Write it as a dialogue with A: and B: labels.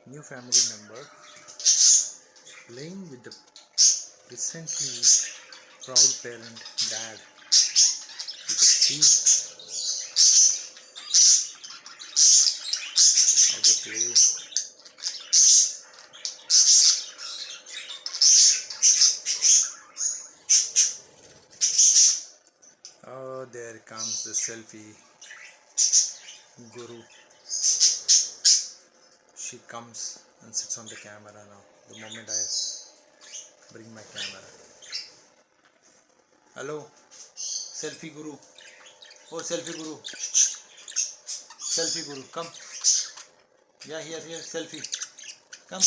A: new family member playing with the recently proud parent dad with a kid. How they play. Oh, there comes the selfie guru. She comes and sits on the camera now. The moment I bring my camera. Hello, selfie guru. Oh, selfie guru. Selfie guru, come. Yeah, here, selfie. Come.